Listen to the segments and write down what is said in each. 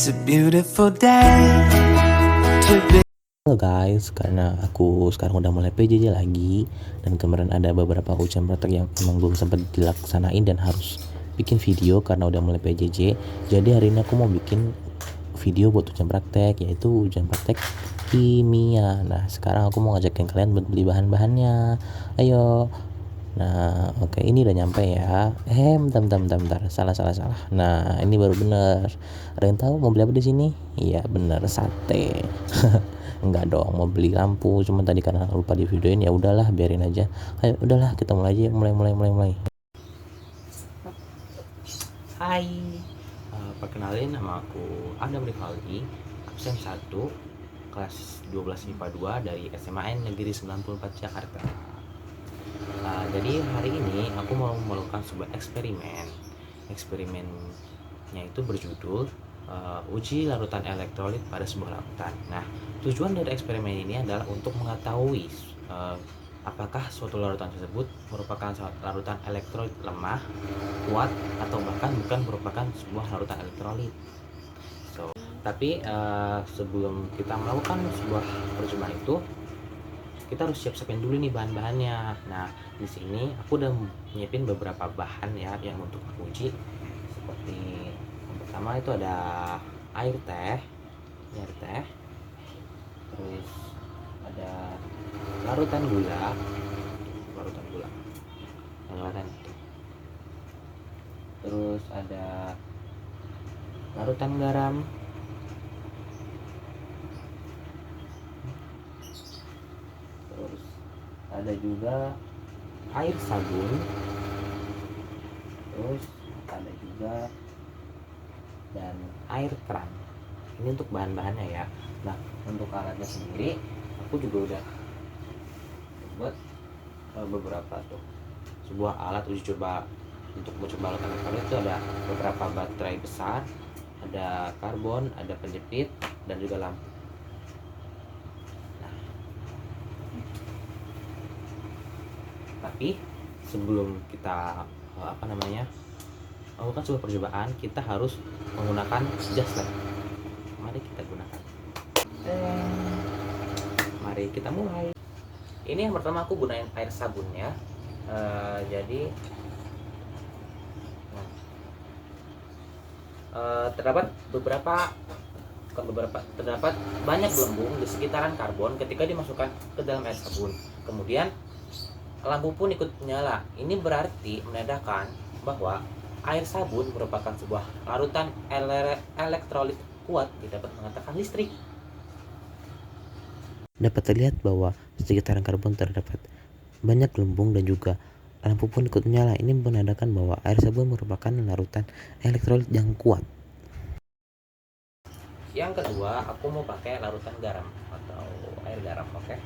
It's a beautiful day to be. Halo guys, karena aku sekarang udah mulai PJJ lagi dan kemarin ada beberapa ujian praktek yang memang belum sempat dilaksanain dan harus bikin video karena udah mulai PJJ. Jadi hari ini aku mau bikin video buat ujian praktek, yaitu ujian praktek kimia. Nah sekarang aku mau ngajakin kalian buat beli bahan-bahannya. Ayo. Nah oke, ini udah nyampe ya. Bentar, salah. Nah ini baru bener. Ada yang tahu mau beli apa di sini? Iya bener, sate. Enggak dong, mau beli lampu, cuma tadi karena lupa di videoin, ya udahlah biarin aja. Ayo udahlah, kita mulai aja. Mulai. Hai, perkenalin, nama aku Adam Rivaldi, absen 1, kelas 12 IPA 2 dari SMAN Negeri 94 Jakarta. Jadi hari ini aku mau melakukan sebuah eksperimen. Eksperimennya itu berjudul uji larutan elektrolit pada sebuah larutan. Nah, tujuan dari eksperimen ini adalah untuk mengetahui apakah suatu larutan tersebut merupakan larutan elektrolit lemah, kuat, atau bahkan bukan merupakan sebuah larutan elektrolit. Tapi sebelum kita melakukan sebuah percobaan itu, kita harus siap-siapin dulu nih bahan-bahannya. Nah, di sini aku udah nyiapin beberapa bahan ya yang untuk aku uji. Seperti yang pertama itu ada air teh, terus ada larutan gula, larutan itu. Terus ada larutan garam, terus ada juga air sabun, terus ada juga dan air keran. Ini untuk bahan-bahannya ya. Nah, untuk alatnya sendiri aku juga udah buat beberapa tuh. Sebuah alat uji coba untuk mencoba larutan elektrolit itu ada beberapa baterai besar, ada karbon, ada penjepit, dan juga lampu. Nah, tapi sebelum kita melakukan sebuah percobaan, kita harus menggunakan jas lab. Mari kita gunakan. Mari kita mulai. Ini yang pertama aku gunain air sabun ya. Terdapat terdapat banyak gelembung di sekitaran karbon ketika dimasukkan ke dalam air sabun. Kemudian lampu pun ikut menyala. Ini berarti menandakan bahwa air sabun merupakan sebuah larutan elektrolit kuat, tidak dapat mengatakan listrik. Dapat terlihat bahwa di sekitaran karbon terdapat banyak gelembung dan juga lampu pun ikut menyala. Ini menandakan bahwa air sabun merupakan larutan elektrolit yang kuat. Yang kedua, aku mau pakai larutan garam atau air garam, oke?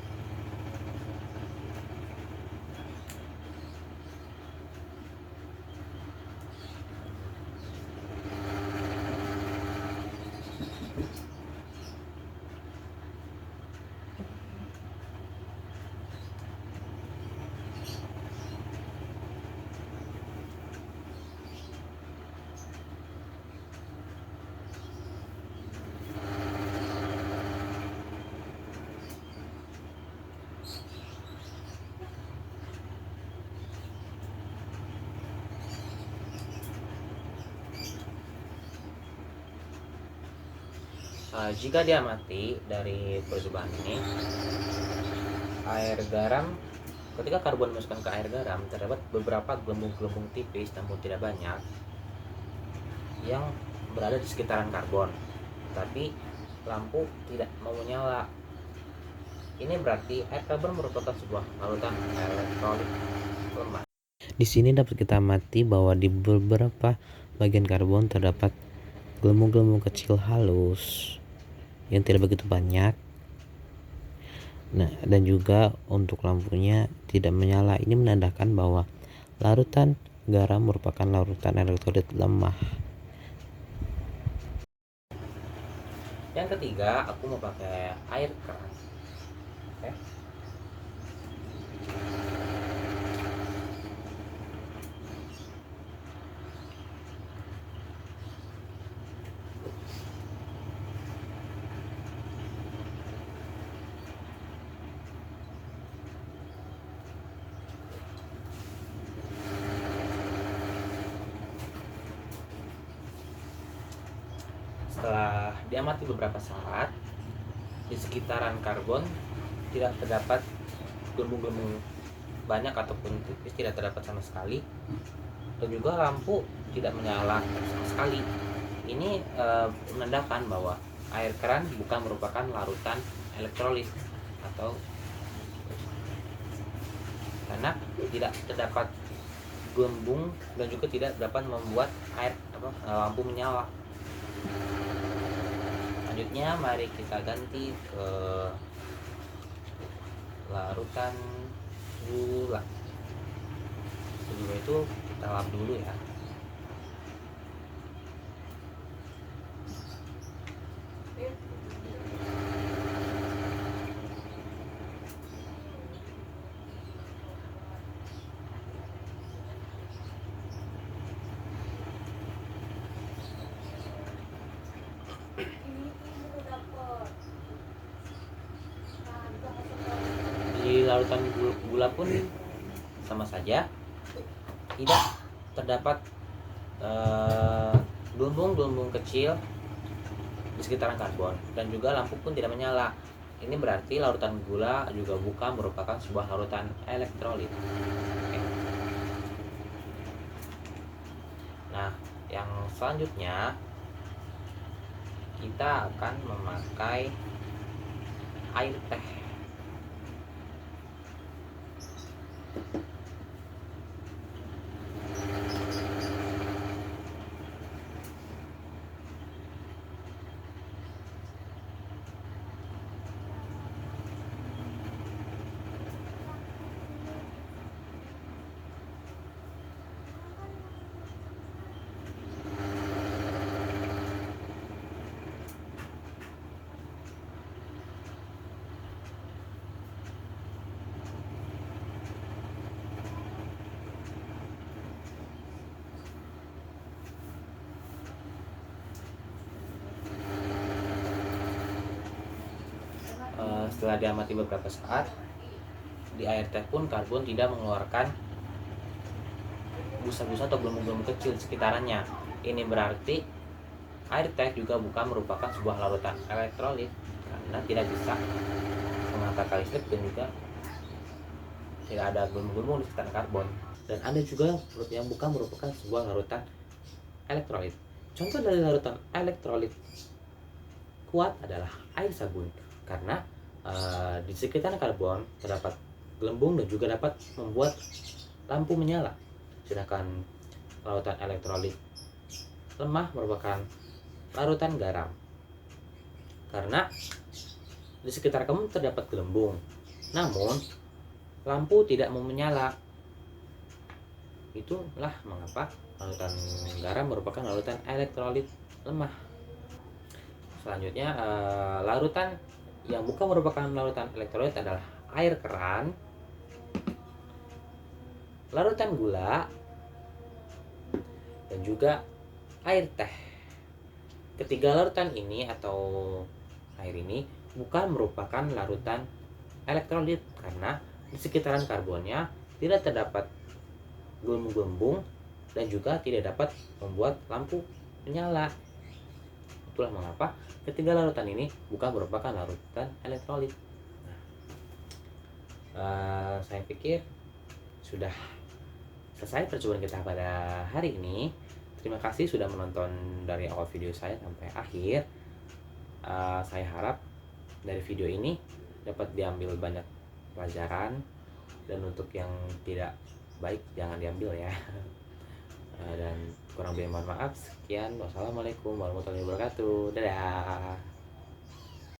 Jika diamati dari percobaan ini, air garam, ketika karbon dimasukkan ke air garam, terdapat beberapa gelembung-gelembung tipis namun tidak banyak yang berada di sekitaran karbon, tapi lampu tidak mau menyala. Ini berarti air karbon merupakan sebuah larutan elektrolit lemah. Di sini dapat kita amati bahwa di beberapa bagian karbon terdapat gelembung-gelembung kecil halus yang tidak begitu banyak. Nah, dan juga untuk lampunya tidak menyala. Ini menandakan bahwa larutan garam merupakan larutan elektrolit lemah. Yang ketiga, aku mau pakai air keran. Oke. Setelah diamati beberapa saat, di sekitaran karbon tidak terdapat gelembung-gelembung banyak ataupun tipis, tidak terdapat sama sekali, dan juga lampu tidak menyala sama sekali. Ini menandakan bahwa air keran bukan merupakan larutan elektrolit atau karena tidak terdapat gelembung dan juga tidak dapat membuat lampu menyala. Selanjutnya mari kita ganti ke larutan gula. Sebelum itu kita lap dulu ya. Di larutan gula pun sama saja, tidak terdapat gelembung-gelembung kecil di sekitaran karbon dan juga lampu pun tidak menyala. Ini berarti larutan gula juga bukan merupakan sebuah larutan elektrolit. Oke. Nah, yang selanjutnya kita akan memakai air teh. Setelah diamati beberapa saat, di air teh pun karbon tidak mengeluarkan busa-busa atau gelembung-gelembung kecil di sekitarannya. Ini berarti air teh juga bukan merupakan sebuah larutan elektrolit karena tidak bisa menghantarkan listrik dan juga tidak ada gelembung-gelembung di sekitar karbon. Dan ada juga yang bukan merupakan sebuah larutan elektrolit. Contoh dari larutan elektrolit kuat adalah air sabun karena di sekitar karbon terdapat gelembung dan juga dapat membuat lampu menyala. Sedangkan larutan elektrolit lemah merupakan larutan garam karena di sekitar kamu terdapat gelembung, namun lampu tidak mau menyala. Itulah mengapa larutan garam merupakan larutan elektrolit lemah. Selanjutnya larutan yang bukan merupakan larutan elektrolit adalah air keran, larutan gula, dan juga air teh. Ketiga larutan ini atau air ini bukan merupakan larutan elektrolit karena di sekitaran karbonnya tidak terdapat gelembung-gelembung dan juga tidak dapat membuat lampu menyala. Itulah mengapa ketiga larutan ini bukan merupakan larutan elektrolit. Saya pikir sudah selesai percobaan kita pada hari ini. Terima kasih sudah menonton dari awal video saya sampai akhir. Saya harap dari video ini dapat diambil banyak pelajaran, dan untuk yang tidak baik jangan diambil ya. Dan kurang lebih mohon maaf. Sekian, wassalamualaikum warahmatullahi wabarakatuh. Dadah.